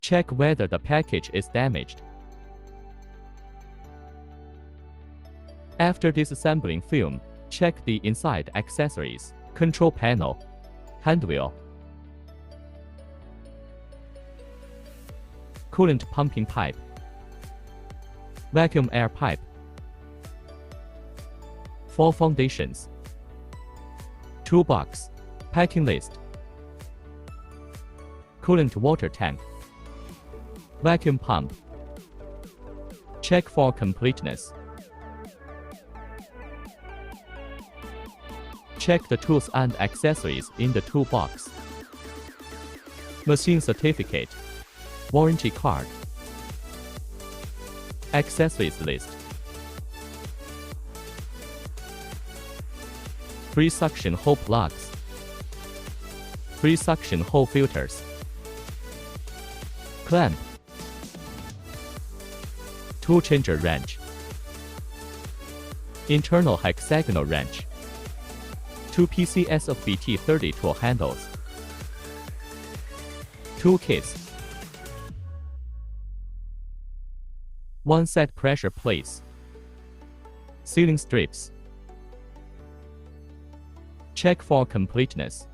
Check whether the package is damaged. After disassembling film, check the inside accessories, control panel, handwheel, coolant pumping pipe, vacuum air pipe, fall foundations, toolbox, packing list, coolant water tank, vacuum pump. Check for completeness. Check the tools and accessories in the toolbox. Machine certificate, warranty card, accessories list, 3 suction hole plugs, 3 suction hole filters, clamp, tool changer wrench, internal hexagonal wrench, 2 PCS of BT30 tool handles, tool kits, 1 set pressure plates, sealing strips. Check for completeness.